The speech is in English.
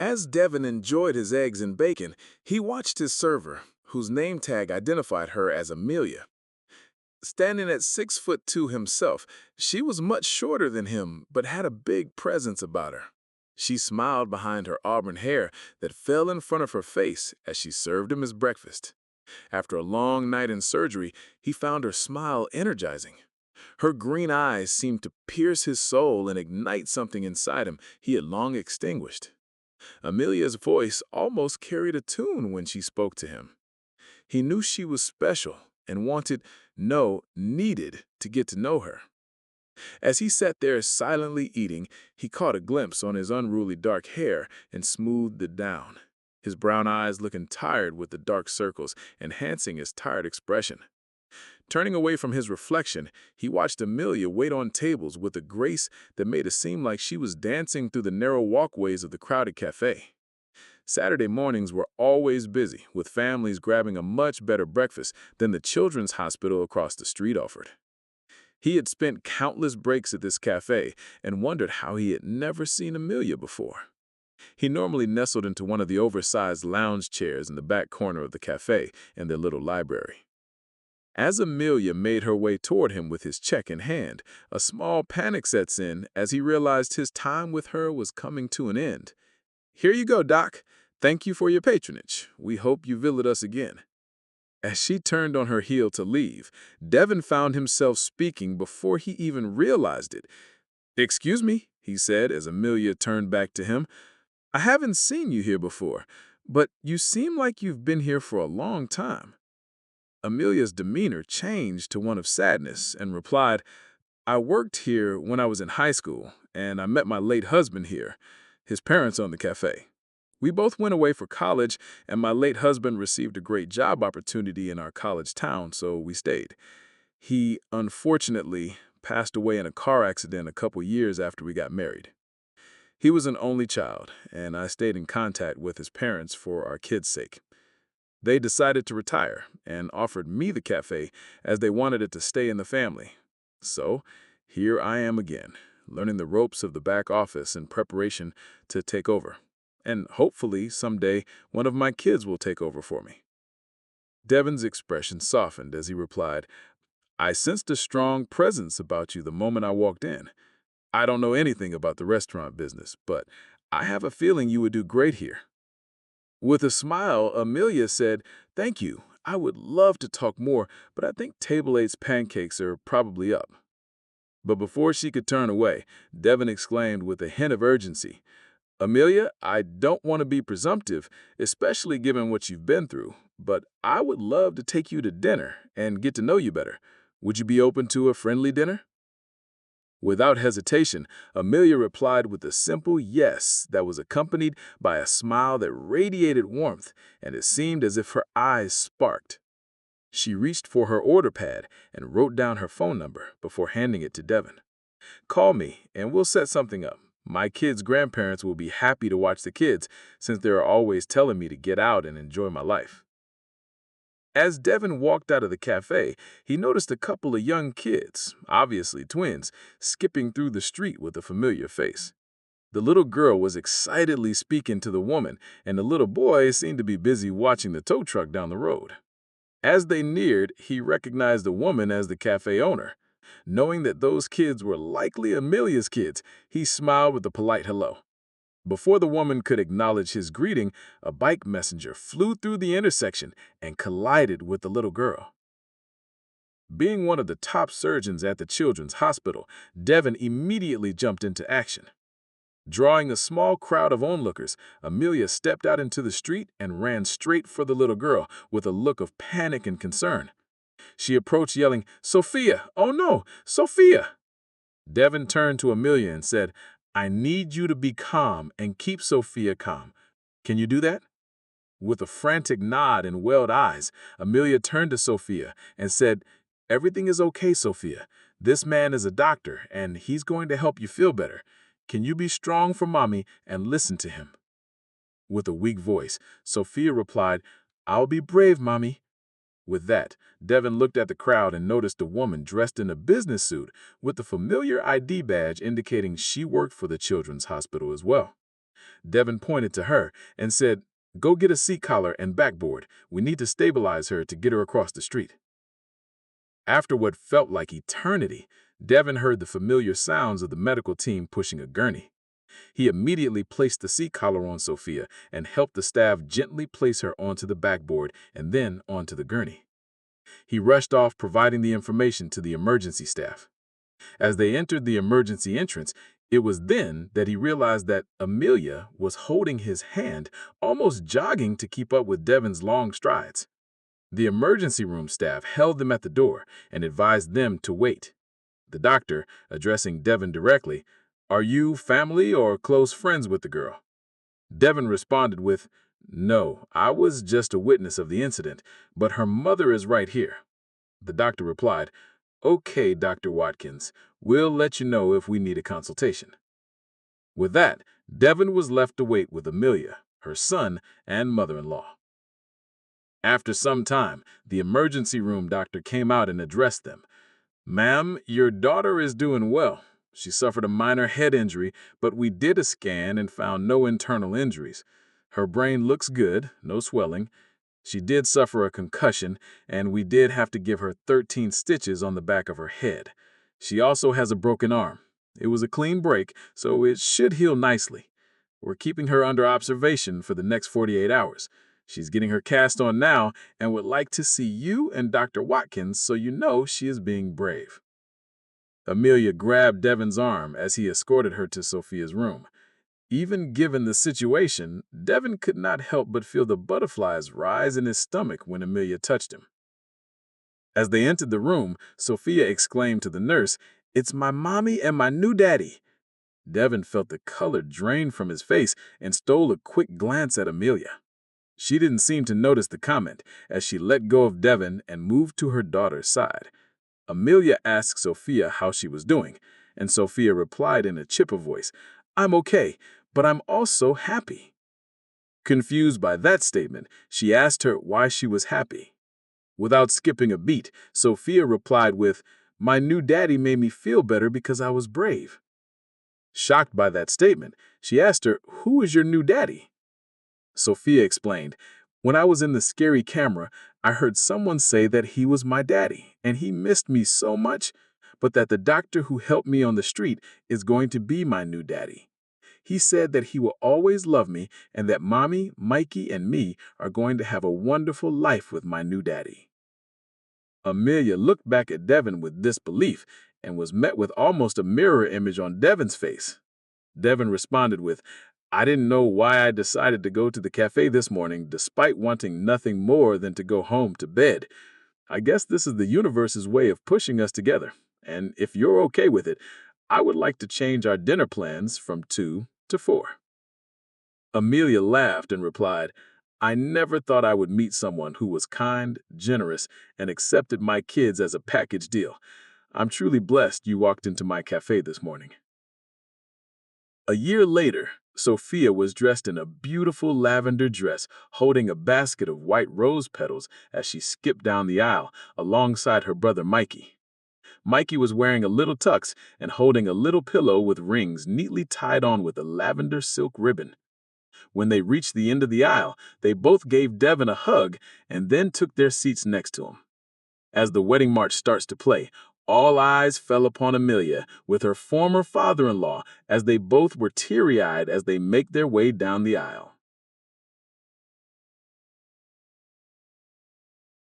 As Devin enjoyed his eggs and bacon, he watched his server, whose name tag identified her as Amelia. Standing at 6'2" himself, she was much shorter than him, but had a big presence about her. She smiled behind her auburn hair that fell in front of her face as she served him his breakfast. After a long night in surgery, he found her smile energizing. Her green eyes seemed to pierce his soul and ignite something inside him he had long extinguished. Amelia's voice almost carried a tune when she spoke to him. He knew she was special and needed to get to know her. As he sat there silently eating, he caught a glimpse on his unruly dark hair and smoothed it down, his brown eyes looking tired with the dark circles, enhancing his tired expression. Turning away from his reflection, he watched Amelia wait on tables with a grace that made it seem like she was dancing through the narrow walkways of the crowded cafe. Saturday mornings were always busy, with families grabbing a much better breakfast than the children's hospital across the street offered. He had spent countless breaks at this cafe and wondered how he had never seen Amelia before. He normally nestled into one of the oversized lounge chairs in the back corner of the cafe in their little library. As Amelia made her way toward him with his check in hand, a small panic sets in as he realized his time with her was coming to an end. "Here you go, Doc. Thank you for your patronage. We hope you visit us again." As she turned on her heel to leave, Devin found himself speaking before he even realized it. "Excuse me," he said as Amelia turned back to him. "I haven't seen you here before, but you seem like you've been here for a long time." Amelia's demeanor changed to one of sadness and replied, "I worked here when I was in high school, and I met my late husband here. His parents own the cafe. We both went away for college, and my late husband received a great job opportunity in our college town, so we stayed. He, unfortunately, passed away in a car accident a couple years after we got married. He was an only child, and I stayed in contact with his parents for our kids' sake. They decided to retire and offered me the cafe as they wanted it to stay in the family. So, here I am again, learning the ropes of the back office in preparation to take over. And hopefully, someday, one of my kids will take over for me." Devin's expression softened as he replied, "I sensed a strong presence about you the moment I walked in. I don't know anything about the restaurant business, but I have a feeling you would do great here." With a smile, Amelia said, "Thank you. I would love to talk more, but I think Table 8's pancakes are probably up." But before she could turn away, Devin exclaimed with a hint of urgency, "Amelia, I don't want to be presumptive, especially given what you've been through, but I would love to take you to dinner and get to know you better. Would you be open to a friendly dinner?" Without hesitation, Amelia replied with a simple yes that was accompanied by a smile that radiated warmth, and it seemed as if her eyes sparked. She reached for her order pad and wrote down her phone number before handing it to Devin. "Call me, and we'll set something up. My kids' grandparents will be happy to watch the kids, since they're always telling me to get out and enjoy my life." As Devin walked out of the cafe, he noticed a couple of young kids, obviously twins, skipping through the street with a familiar face. The little girl was excitedly speaking to the woman, and the little boy seemed to be busy watching the tow truck down the road. As they neared, he recognized the woman as the cafe owner. Knowing that those kids were likely Amelia's kids, he smiled with a polite hello. Before the woman could acknowledge his greeting, a bike messenger flew through the intersection and collided with the little girl. Being one of the top surgeons at the children's hospital, Devin immediately jumped into action. Drawing a small crowd of onlookers, Amelia stepped out into the street and ran straight for the little girl with a look of panic and concern. She approached yelling, "Sophia! Oh no, Sophia!" Devin turned to Amelia and said, "I need you to be calm and keep Sophia calm. Can you do that?" With a frantic nod and welled eyes, Amelia turned to Sophia and said, "Everything is okay, Sophia. This man is a doctor, and he's going to help you feel better. Can you be strong for Mommy and listen to him?" With a weak voice, Sophia replied, "I'll be brave, Mommy." With that, Devin looked at the crowd and noticed a woman dressed in a business suit with the familiar ID badge indicating she worked for the children's hospital as well. Devin pointed to her and said, "Go get a seat collar and backboard. We need to stabilize her to get her across the street." After what felt like eternity, Devin heard the familiar sounds of the medical team pushing a gurney. He immediately placed the seat collar on Sophia and helped the staff gently place her onto the backboard and then onto the gurney. He rushed off, providing the information to the emergency staff. As they entered the emergency entrance, it was then that he realized that Amelia was holding his hand, almost jogging to keep up with Devin's long strides. The emergency room staff held them at the door and advised them to wait. The doctor, addressing Devin directly, "Are you family or close friends with the girl?" Devin responded with, "No, I was just a witness of the incident, but her mother is right here." The doctor replied, "Okay, Dr. Watkins, we'll let you know if we need a consultation." With that, Devin was left to wait with Amelia, her son, and mother-in-law. After some time, the emergency room doctor came out and addressed them. "Ma'am, your daughter is doing well. She suffered a minor head injury, but we did a scan and found no internal injuries. Her brain looks good, no swelling. She did suffer a concussion, and we did have to give her 13 stitches on the back of her head. She also has a broken arm. It was a clean break, so it should heal nicely. We're keeping her under observation for the next 48 hours. She's getting her cast on now and would like to see you and Dr. Watkins so you know she is being brave." Amelia grabbed Devin's arm as he escorted her to Sophia's room. Even given the situation, Devin could not help but feel the butterflies rise in his stomach when Amelia touched him. As they entered the room, Sophia exclaimed to the nurse, "It's my mommy and my new daddy." Devin felt the color drain from his face and stole a quick glance at Amelia. She didn't seem to notice the comment as she let go of Devin and moved to her daughter's side. Amelia asked Sophia how she was doing, and Sophia replied in a chipper voice, "I'm okay, but I'm also happy." Confused by that statement, she asked her why she was happy. Without skipping a beat, Sophia replied with, "My new daddy made me feel better because I was brave." Shocked by that statement, she asked her, "Who is your new daddy?" Sophia explained, "When I was in the scary camera, I heard someone say that he was my daddy, and he missed me so much, but that the doctor who helped me on the street is going to be my new daddy. He said that he will always love me and that Mommy, Mikey, and me are going to have a wonderful life with my new daddy." Amelia looked back at Devin with disbelief and was met with almost a mirror image on Devin's face. Devin responded with, "I didn't know why I decided to go to the cafe this morning despite wanting nothing more than to go home to bed. I guess this is the universe's way of pushing us together, and if you're okay with it, I would like to change our dinner plans from 2 to 4. Amelia laughed and replied, "I never thought I would meet someone who was kind, generous, and accepted my kids as a package deal. I'm truly blessed you walked into my cafe this morning." A year later, Sophia was dressed in a beautiful lavender dress, holding a basket of white rose petals as she skipped down the aisle alongside her brother Mikey. Mikey was wearing a little tux and holding a little pillow with rings neatly tied on with a lavender silk ribbon. When they reached the end of the aisle, they both gave Devin a hug and then took their seats next to him. As the wedding march starts to play, all eyes fell upon Amelia with her former father-in-law as they both were teary-eyed as they make their way down the aisle.